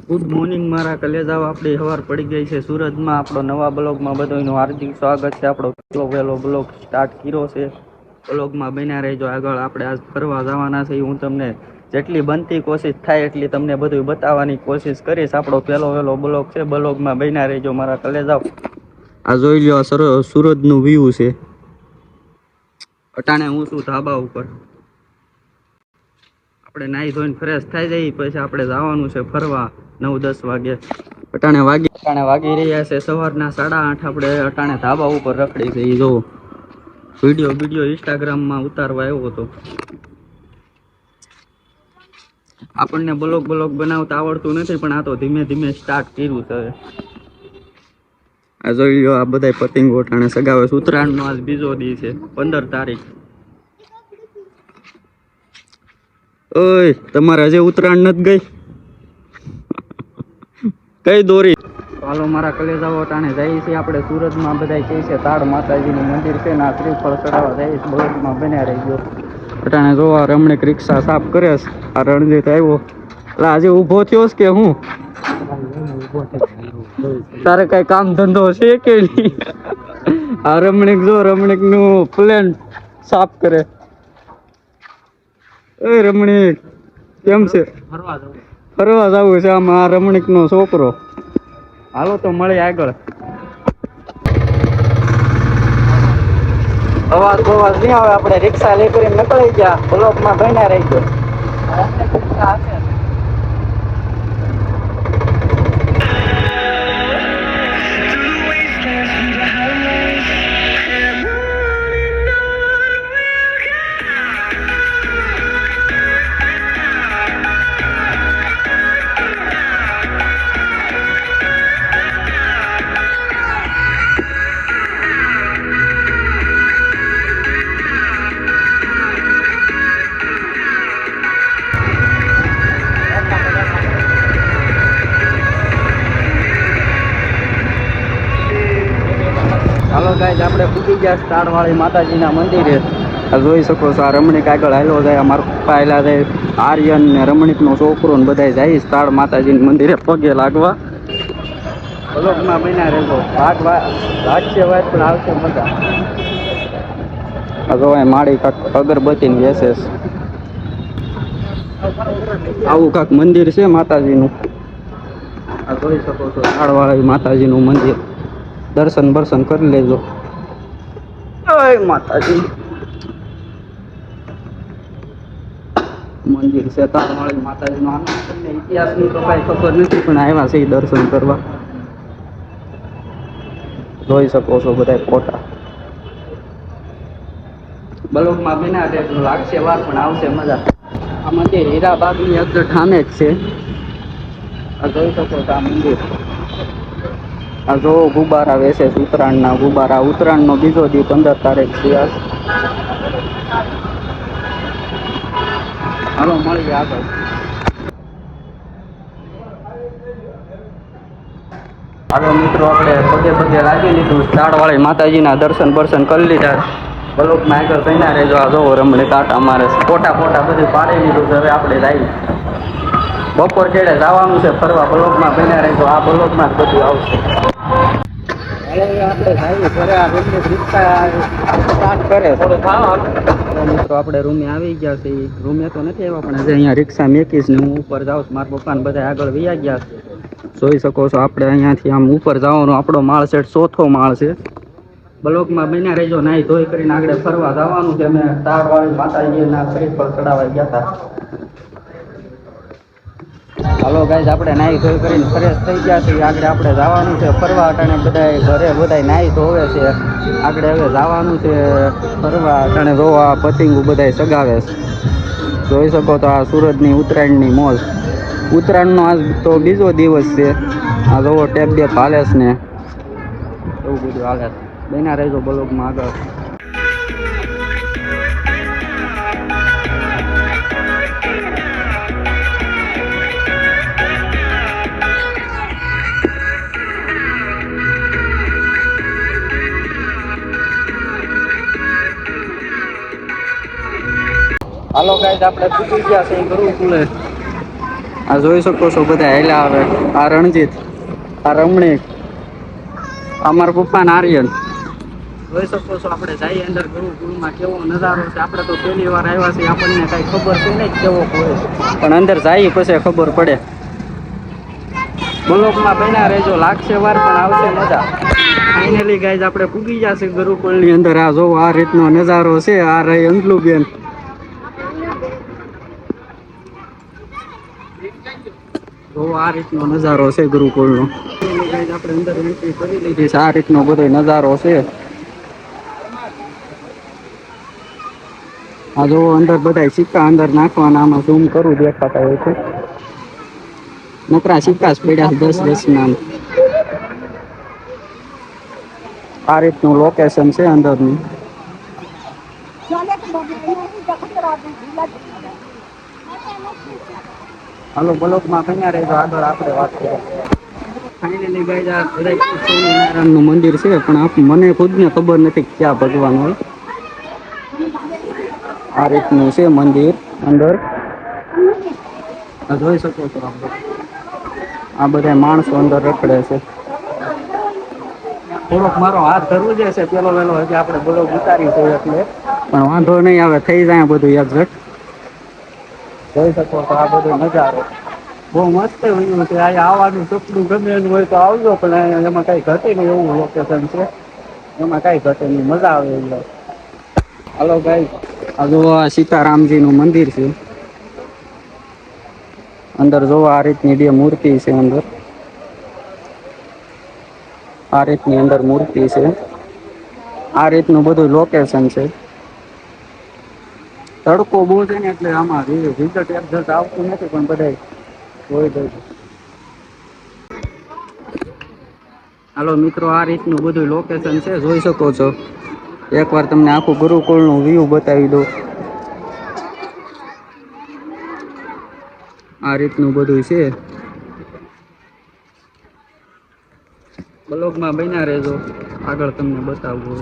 Good morning મારા કલેજાઓ, આપણી સવાર પડી ગઈ છે સુરતમાં. આપણો નવા બ્લોગમાં બધાનું હાર્દિક સ્વાગત છે. આપણો પહેલો બ્લોગ સ્ટાર્ટ કર્યો છે. બ્લોગમાં બન્યા રહેજો. આગળ આપણે આજ ફરવા જવાના છે. હું તમને જેટલી બનતી કોશિશ થાય એટલી તમને બધું બતાવવાની કોશિશ કરીશ. આપણો પહેલો બ્લોગ છે. બ્લોગમાં બન્યા રહેજો મારા કલેજાઓ. આ જોઈ લો, સુરતનું વ્યૂ છે. અટાણે હું છું ધાબા ઉપર. આપણે નાહી ધોઈને ફ્રેશ થઈ જઈએ પછી આપણે જવાનું છે ફરવા 9-10 વાગે. અટાણે વાગી રહ્યા છે સવારના 8:30. આપણે અટાણે ધાબા ઉપર રખડી છે. એ જો વિડીયો ઇન્સ્ટાગ્રામમાં ઉતારવા આવ્યો હતો. આપણને બ્લોગ બનાવતા આવડતું નથી, પણ આ તો ધીમે ધીમે સ્ટાર્ટ કર્યું છે. આ જોઈ લો, આ બધા પતંગો અટાણે સગાવે. ઉત્તરાયણનો આજ બીજો દી છે, 15 તારીખ. ઓય, તમારે હજે ઉત્તરાયણ નથી ગઈ? કઈ દોરી? હાલો મારા કલેજાઓ, અટાણે જઈએ છીએ આપણે સુરતમાં. બધા કહે છે તાડ માતાજીનું મંદિર છે ને, આ શ્રીફળ ચડાવવા જઈએ છીએ. બ્લોગમાં બન્યા રહી ગયો. અટાણે જોવા રમણીક રિક્ષા સાફ કરે છે. આ રણજીત આવ્યો. એટલે આજે ઊભો થયો કે હું? તારે કઈ કામ ધંધો છે કે નહીં? આ રમણીક જો, રમણીક નું પ્લેન સાફ કરે. એ રમણીક કેમ છે? ફરવા જવું છે આમાં. આ રમણીક નો છોકરો. હાલો તો મળે આગળ. અવાજ નહીં આવે. આપણે રિક્ષા લઈ કરીને નીકળી ગયા. બ્લોકમાં બન્યા રહી ગયો. હાલો ગાઈઝ, આપણે પૂકી ગયા તાડવાળી માતાજીના મંદિરે. આ જોઈ શકો છો, આ રમણીક આગળ હાલ્યો જાય. મારા પપ્પા હાલ્યા જાય. આર્યન ને રમણીકનો છોકરો ને બધા જાય તાડ માતાજીના મંદિરે પગે લાગવા. બ્લોગમાં બન્યા રહેજો. લાગશે વાત પણ આવશે મજા. આ જોવાય માળી કાક અગરબત્તી ની વેસેસ. આવું કાક મંદિર છે માતાજીનું. આ જોઈ શકો છો, તાડવાળી માતાજીનું મંદિર. દર્શન કરી લેજો. જય માતાજી. મંદિર છે તારવાળી માતાજીનું. આનો ઇતિહાસની તો કઈ ખબર નથી, પણ આવ્યા છે દર્શન કરવા. જોઈ શકો છો બધા ફોટા. બ્લોગમાં બિના દેખું લાગશે વાર પણ આવશે મજા. આ મંદિર હીરાબાગની અગર ઠામે જ છે. આ જોઈ શકો છો આ મંદિર. આ જો ગુબારા વેસે, ઉત્તરાયણના ગુબારા. ઉત્તરાયણનો બીજો દી 15 તારીખ છે. હાલો મળીએ આગળ. હાલો મિત્રો, આપણે પગે લાગી લીધું. તાડવાળી માતાજીના દર્શન કરી લીધા. બ્લોકમાં આગળ બન્યા રહેજો. આ જોવો રમણી કાંટા મારે. ફોટા બધું પાડી લીધું છે. હવે આપણે જઈએ બપોર કેડે જવાનું છે ફરવા. બ્લોકમાં બન્યા રહેજો. આ બ્લોકમાં જ બધું આવશે. આપણે જઈએ ઘરે. આ રૂમની રિક્ષા સ્ટાર્ટ કરે. મિત્રો આપણે રૂમે આવી ગયા છે. રૂમે તો નથી આવ્યા, પણ આજે અહીંયા રિક્ષા મેકીશ ને હું ઉપર જાઉં. મારા પપ્પાને બધા આગળ વયા ગયા છે. જોઈ શકો છો, આપણે અહીંયાથી આમ ઉપર જવાનો આપણો માળ છે, 4થો માળ છે. બ્લોકમાં બન્યા રહેજો. નાહી ધોઈ કરીને આગળ ફરવા જવાનું છે. અમે તારવાળી માતાજીના શ્રીફળ ચડાવવા ગયા હતા. હાલો ગાઈઝ, આપણે નાહી ધોઈ કરીને ફ્રેશ થઈ ગયા છીએ. આગળ આપણે જવાનું છે ફરવા. અટાણે બધા નાહી ધોવે છે. આગળ હવે જવાનું છે ફરવા. અટાણે જોવા પતંગો બધા સગાવે છે. જોઈ શકો તો આ સુરતની ઉત્તરાયણની મોજ. ઉત્તરાયણનો આજ તો બીજો દિવસ છે. આ જોવો ટેપ હાલે છે ને એવું બધું હાલે. બન્યા રહેજો બ્લોગમાં આગળ. હાલો ગાઈઝ, આપણે પૂછી ગયા છે ગુરુકુલે. આ જોઈ શકો છો બધા હેલા આવે. આ રણજીત, આ રમણીક, અમાર પપ્પા આર્યન. જોઈ શકો છો આપણે જઈએ અંદર ગુરુકુળમાં કેવો નજારો છે. આપણે તો પહેલી વાર આવ્યા છીએ, આપણને કઈ ખબર છે નહીં કેવો હોય, પણ અંદર જઈએ પછી ખબર પડે. બ્લોકમાં બન્યા રહેજો, લાગશે વાર પણ આવશે મજા. ફાઇનલી ગાઈઝ આપણે પૂગી જશે ગુરુકુળની અંદર. આ જોવો આ રીતનો નજારો છે. આ રહી અંજલુબેન. તો આ રીતનો નજારો છે ગુરુકુળનો. આપણે અંદર એન્ટ્રી કરી લીધી છે. આ રીતનો બધો નજારો છે. આ જો અંદર બધા સિક્કા અંદર નાખવાના. આમાં ઝૂમ કરું દેખાતા હોય છે. નકરા સિક્કા જ પડ્યા 10-10 ના. આ રીતનું લોકેશન છે અંદરનું. હાલો બ્લોકમાં કન્યા રહેજો, આગળ આપણે વાત કરીએ. ફાઇનલી ગાઈઝ આ સ્વામિનારાયણનું મંદિર છે, પણ મને ખુદને ખબર નથી ક્યાં ભગવાન હોય. આ રીતનું છે મંદિર અંદર. જોઈ શકો છો આ બધા માણસો અંદર રખડે છે. થોડોક મારો હાથ ધરવું છે પેલો વેલો હજી આપણે બ્લોક ઉતારી છે એટલે, પણ વાંધો નહીં આવે, થઈ જાય બધું એક્ઝેક્ટ. જોઈ શકો છો આ બધો નજારો બહુ મસ્ત વ્યૂ છે. અહીંયા આવવાનું સપનું ગમે એનું હોય તો આવજો, પણ એમાં કઈ ઘટે નહીં એવું લોકેશન છે. એમાં કઈ ઘટે નહીં, મજા આવે એટલે. હાલો ગાઈસ, આ જો સીતારામજી નું મંદિર છે. અંદર જોવો આ રીતની બે મૂર્તિ છે. અંદર આ રીતની અંદર મૂર્તિ છે. આ રીતનું બધું લોકેશન છે. તડકો બહુ છે ને એટલે આમાં વિઝિટ એક્ઝેક્ટ આવતું નથી, પણ બધા જોઈ દઉં. હાલો મિત્રો, આ રીતનું બધું લોકેશન છે. જોઈ શકો છો. એકવાર તમને આખું ગુરુકુળનું વ્યૂ બતાવી દઉં. આ રીતનું બધું છે. બ્લોગમાં બન્યા રહેજો, આગળ તમને બતાવવું.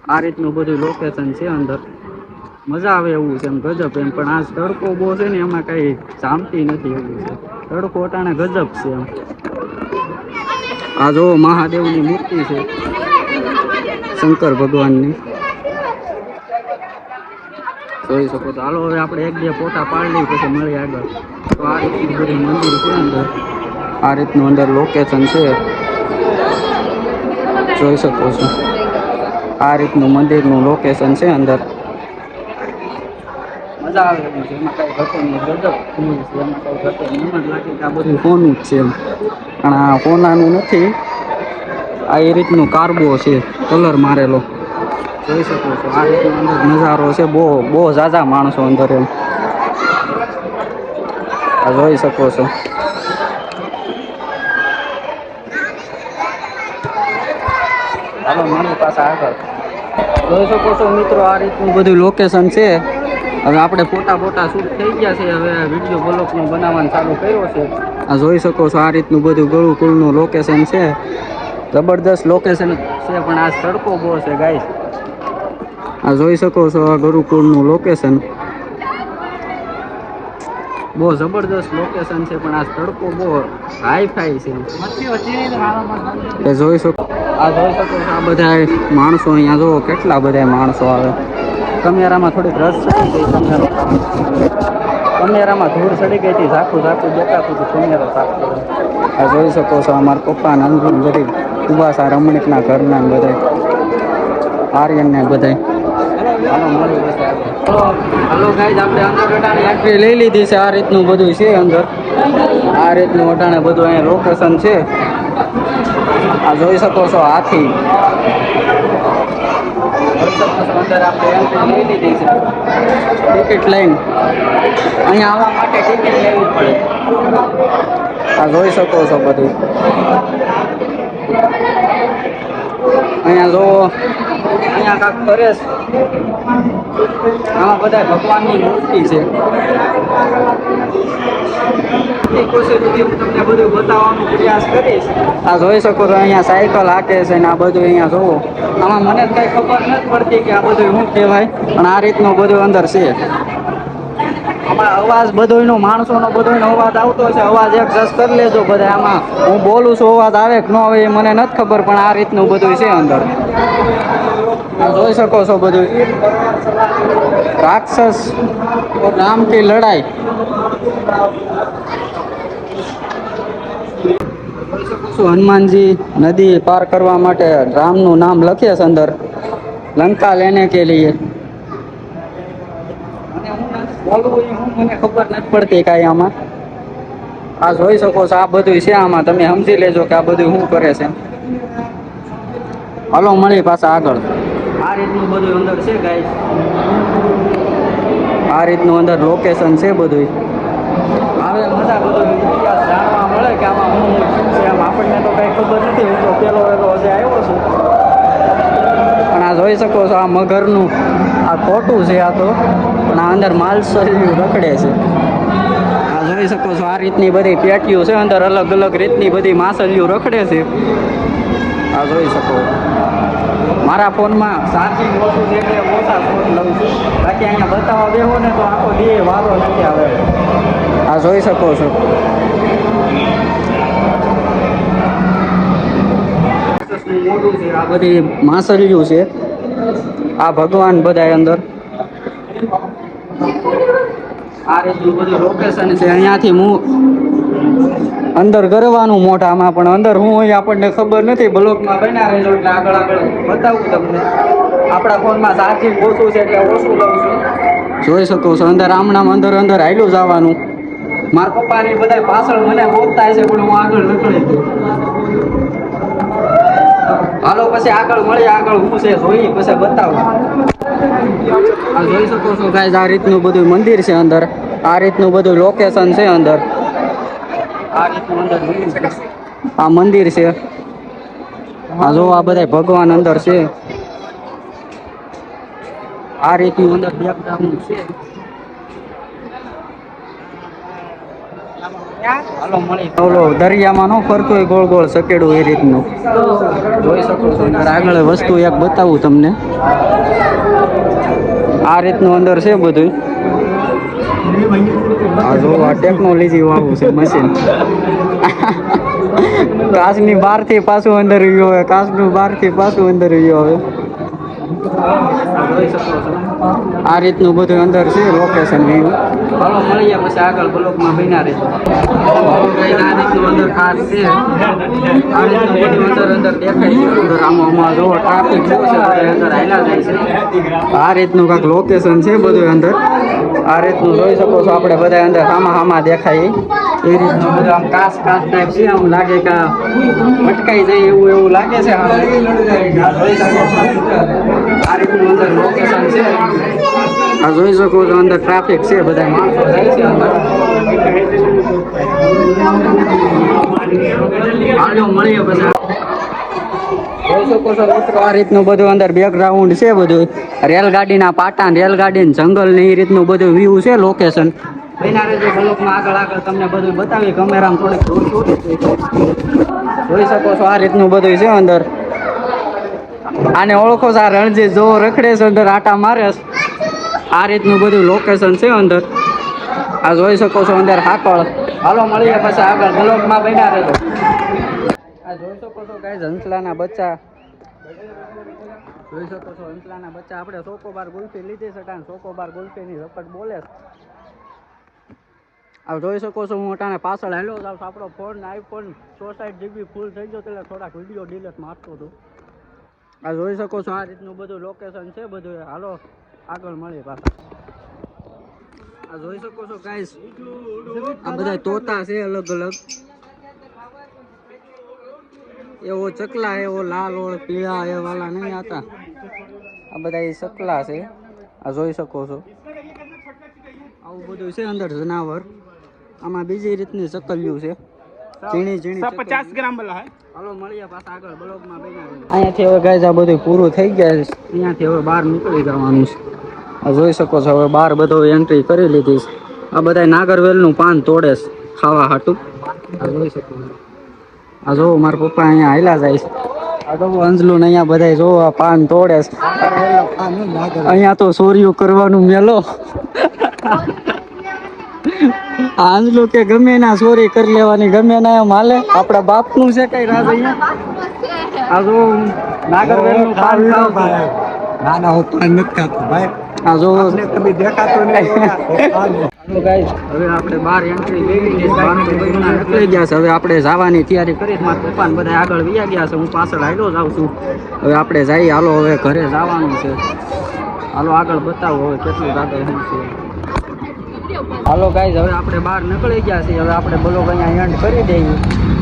આ રીતનું બધું લોકેશન છે અંદર. મજા આવે એવું છે એમ, ગજબ એમ. પણ આ તડકો બહુ છે ને એમાં કઈ જામતી નથી એવું છે. તડકો અટાણે ગજબ છે એમ. આ જો મહાદેવની મૂર્તિ છે, શંકર ભગવાનની. જોઈ શકો છો. હાલો હવે આપણે 1-2 ફોટા પાડી લઈએ પછી મળીએ આગળ. તો આ રીતનું બધું મંદિર છે અંદર. આ રીતનું અંદર લોકેશન છે. જોઈ શકો છો. આ રીતનું મંદિરનું લોકેશન છે અંદર. મજા આવે એમ છે, એમાં કઈ ઘટે નહીં. ગજબ છે, એમાં કઈ ઘટે નહીં. એમ જ લાગે કે આ બધું સોનું જ છે એમ, પણ આ સોનાનું નથી. આ એ રીતનું કાર્બો છે, કલર મારેલો. જોઈ શકો છો. આ રીતનો અંદર નજારો છે. બહુ ઝાઝા માણસો અંદર એમ. આ જોઈ શકો છો. હાલો મારી પાસે આગળ જોઈ શકો છો મિત્રો. આ રીતનું બધું લોકેશન છે. હવે આપણે ફોટા શૂટ થઈ ગયા છે. હવે વિડીયો બ્લોગનો બનાવવાનું ચાલુ કર્યો છે. આ જોઈ શકો છો. આ રીતનું બધું ગુરુકુળનું લોકેશન છે. જબરદસ્ત લોકેશન છે, પણ આ તડકો બહુ છે ગાઈસ. આ જોઈ શકો છો આ ગુરુકુળનું લોકેશન. બહુ જબરદસ્ત લોકેશન છે, પણ આ તડકો બહુ હાઈ ફાઈ છે. જોઈ શકો આ બધા માણસો અહીંયા જોવો કેટલા બધા માણસો આવે. કેમેરામાં થોડીક રસ ચડી ગઈ. કેમેરામાં ધૂળ ચડી ગઈ હતી. ઝાખું દેખાતું હતું. કેમેરો સાફ કરો. આ જોઈ શકો છો. અમારા પપ્પા નંદુન બધી ઉભા છે. રમણીકના ઘરના બધા આર્યન ને બધા. હાલો ગાઈઝ, આપણે અંદર અટાણે એન્ટ્રી લઈ લીધી છે. આ રીતનું બધું છે અંદર. આ રીતનું અટાણે બધું અહીંયા લોકેશન છે. આ જોઈ શકો છો હાથી. અંદર આપણે એન્ટ્રી લઈ લીધી છે. ટિકિટ લઈને અહીંયા આવવા માટે ટિકિટ લેવી પડે. આ જોઈ શકો છો બધું. અહીંયા જો અહીંયા કાંક કરે છે. આમાં બધા ભગવાનની મૂર્તિ છે. તમને બધું બતાવવાનો પ્રયાસ કરીશ. આ જોઈ શકો છો. અહીંયા સાયકલ હાકે છે ને આ બધું અહીંયા જોવો. આમાં મને જ કઈ ખબર નથી પડતી કે આ બધું શું કહેવાય, પણ આ રીતનું બધું અંદર છે. આમાં અવાજ બધોયનો માણસોનો બધોયનો અવાજ આવતો છે. અવાજ એડજસ્ટ કરી લેજો બધા. આમાં હું બોલું છું, અવાજ આવે કે ન આવે એ મને નથી ખબર, પણ આ રીતનું બધું છે અંદર. જોઈ શકો છો બધું. રાક્ષસ નામથી લડાઈ. હનુમાનજી નદી પાર કરવા માટે રામનું નામ લખે છે અંદર, લંકા લેને કે લીએ. મને ખબર નથી પડતી કાંઈ આમાં. આ જોઈ શકો છો, આ બધું છે આમાં. તમે સમજી લેજો કે આ બધું શું કરે છે. હલો, મળી પાછા આગળ. આ રીતનું બધું અંદર છે ગાઈસ. આ રીતનું અંદર લોકેશન છે બધું. હવે બધા બધું ઇતિહાસ જાણવા મળે કે આમાં હું છે. આમ આપણને તો કઈ ખબર નથી. હું તો પેલો હજી આવ્યો છું. પણ આ જોઈ શકો છો, આ મગરનું આ ખોટું છે. આ તો પણ આ અંદર માલસરી રખડે છે. આ જોઈ શકો છો, આ રીતની બધી પેટીઓ છે અંદર. અલગ અલગ રીતની બધી માછલીઓ રખડે છે. આ જોઈ શકો. મારા ફોનમાં ચાર્જિંગ ઓછું છે એટલે ઓછા ફોન લઉં છું. બાકી અહીંયા બતાવવા બેહો ને તો આખો દી વારો નથી આવે. આ જોઈ શકો છો. મોટું છે. આ બધી માછલીઓ છે. આ ભગવાન બધા અંદર. આ રીતનું બધું લોકેશન છે. અહીંયાથી હું અંદર કરવાનું મોઢામાં, પણ અંદર હું હોય આપણને ખબર નથી. બ્લોકમાં બન્યા રહેજો એટલે આગળ આગળ બતાવું તમને. આપણા ફોનમાં ચાર્જિંગ ઓછું છે એટલે ઓછું લઉં છું. જોઈ શકો છો અંદર. આમણામ અંદર અંદર હાલ્યું જવાનું. મારા પપ્પાની બધા પાછળ મને બોલતા છે, પણ હું આગળ નીકળી ગયો. હાલો પછી આગળ મળીએ. આગળ હું છે જોઈ પછી બતાવું. આ જોઈ શકો છો ગાઈસ, આ રીતનું બધું મંદિર છે અંદર. આ રીતનું બધું લોકેશન છે અંદર. આ રીતનું અંદર આ મંદિર છે. આ જો આ બધા ભગવાન અંદર છે. આ રીતનું અંદર બેકગ્રાઉન્ડ છે. હાલો મળી. ઓલો દરિયામાં નો ફરતો હોય ગોળ ગોળ સકેડું એ રીતનું જોઈ શકો છો. આગળ વસ્તુ એક બતાવું તમને. આ રીતનું અંદર છે બધું. આ જો આ ટેકનોલોજી વાળું છે મશીન. કાચની બહાર થી પાછું અંદર ગયો હવે. કાચનું બહાર થી પાછું અંદર ગયો હવે. આ રીતનું બધું અંદર છે લોકેશન વ્યૂ. હાલો મળીએ પછી આગળ બ્લોકમાં બન્યા રહેજો. આ રીતનું અંદર કાચ છે. આ રીતનું બધું અંદર અંદર દેખાય છે. અંદર આમાં જો ટ્રાફિક છે અંદર હાલ્યા જાય છે. આ રીતનું કાંઈક લોકેશન છે બધું અંદર. આ રીતનું જોઈ શકો છો. આપણે બધા અંદર હામાં દેખાય એ રીતનું બધું આમ કાચ ટાઈપ છે. આમ લાગે કે ભટકાઈ જાય એવું એવું લાગે છે. જોઈ શકો છો. આ રીતનું અંદર લોકેશન છે. આ જોઈ શકો છો અંદર ટ્રાફિક છે. બધા માણસો જાય છે અંદર. હાલો મળીએ પછી. જોઈ શકો છો મિત્રો, આ રીતનું બધું અંદર બેકગ્રાઉન્ડ છે બધું. રેલગાડીના પાટા, રેલગાડી જંગલ ને એ રીતનું બધું વ્યૂ છે લોકેશન. બન્યા રહેજો બ્લોકમાં. આગળ આગળ તમને બધું બતાવી. કેમેરામાં થોડીક દૂર જોઈ શકો છો. આ રીતનું બધું છે અંદર. આને ઓળખો છો? આ રણજીત જો રખડે છે અંદર, આટા મારે. આ રીતનું બધું લોકેશન છે અંદર. આ જોઈ શકો છો અંદર હાકળ. હાલો મળીએ પછી આગળ બ્લોકમાં બન્યા રહેજો. આ જોઈ શકો છો ગાઈસ, હંસલાના બચ્ચા. જોઈ શકો છો હંસલાના બચ્ચા. આપણે ચોકોબાર ગુલ્ફી લીધી છે. ચોકોબાર ગુલ્ફીની રપટ બોલે. આ જોઈ શકો છો. હું અટાણે પાછળ હાલ્યો જાઉં. આપણો ફોન આઈફોન 64 GB ફૂલ થઈ ગયો એટલે થોડાક વિડીયો ડિલીટ મારતો હતો. આ જોઈ શકો છો. આ રીતનું બધું લોકેશન છે બધું. હાલો આગળ મળીએ પાછા. આ જોઈ શકો છો ગાઈસ, આ બધા તોતા છે અલગ અલગ. એવો ચકલા, એવો લાલ ઓળ પીળા એ વાલા નહીં આતા. આ બધા એ ચકલા છે. આ જોઈ શકો છો. આવું બધું છે અંદર જનાવર. આમાં બીજી રીતની ચકલિયું છે. ઝીણી ઝીણી 50 ગ્રામ વાલા હે. હાલો મળીએ પાછા આગળ બ્લોકમાં બન્યા રહેજો. અહીંયાથી હવે ગાઈસ આ બધું પૂરું થઈ ગયા છે. અહીંયાથી હવે બહાર નીકળી જવાનું છે. આ જોઈ શકો છો. હવે બહાર બધો એન્ટ્રી કરી લીધી છે. આ બધા નાગરવેલનું પાન તોડે છે ખાવા હાટું. આ જોઈ શકો છો. આ જો મારા પપ્પા અહીંયા હાલ્યા જાય છે. આ તો અંજલું ને અહીંયા બધા જો આ પાન તોડે છે. અહીંયા તો ચોરીઓ કરવાનું મેલો. આંધલું કે ગમે ના ચોરી કરી લેવાની ગમે ના એમ હાલે આપણા બાપનું છે કઈ રાજ અહીંયા આ જો નાગરવેલ નું પાન ખાવ ભાઈ ના ના હું પાન નથી ખાતો ભાઈ આ જો કભી દેખાતો નહીં હાલો ગાઈસ હવે આપણે બહાર એન્ટ્રી લઈ લીધી છે બહારથી બધા નીકળી ગયા છે હવે આપણે જવાની તૈયારી કરી મારા પપ્પા ને બધા આગળ વયા ગયા છે હું પાછળ હાલ્યો જાઉં છું હવે આપણે જઈએ હાલો હવે ઘરે જવાનું છે હાલો આગળ બતાવો હવે કેટલું આગળ શું છે હાલો ગાઈસ હવે આપણે બહાર નીકળી ગયા છીએ હવે આપણે બ્લોગ અહીંયા એન્ડ કરી દઈએ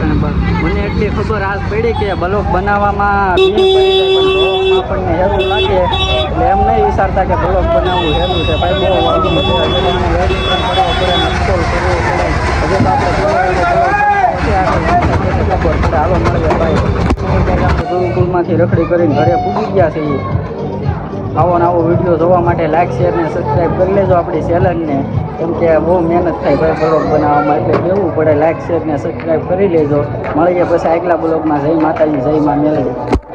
અને મને એટલી ખબર આજ પડી કે બ્લોગ બનાવવામાં આપણને હેરું લાગે એટલે એમ નહીં વિચારતા કે બ્લોગ બનાવવું હેરું છે ભાઈ બહુ વાંધો બધે એડિટિંગ કરવો પડે નસ્કોલ કરવો પડે હજુ તો આપણે ખબર પડે હાલો મળીએ ભાઈ આપણે ગુરુકુલમાંથી રખડી કરીને ઘરે પૂગી ગયા છીએ આવો ને આવો વિડીયો જોવા માટે લાઈક શેર ને સબસ્ક્રાઈબ કરી લેજો આપણી ચેનલને કેમ કે બહુ મહેનત થાય ભાઈ બ્લોગ બનાવવામાં એટલે કહેવું પડે લાઈક શેર ને સબસ્ક્રાઈબ કરી લેજો મળીએ પછી આગલા બ્લોગમાં જય માતાજી જય મા મેલડી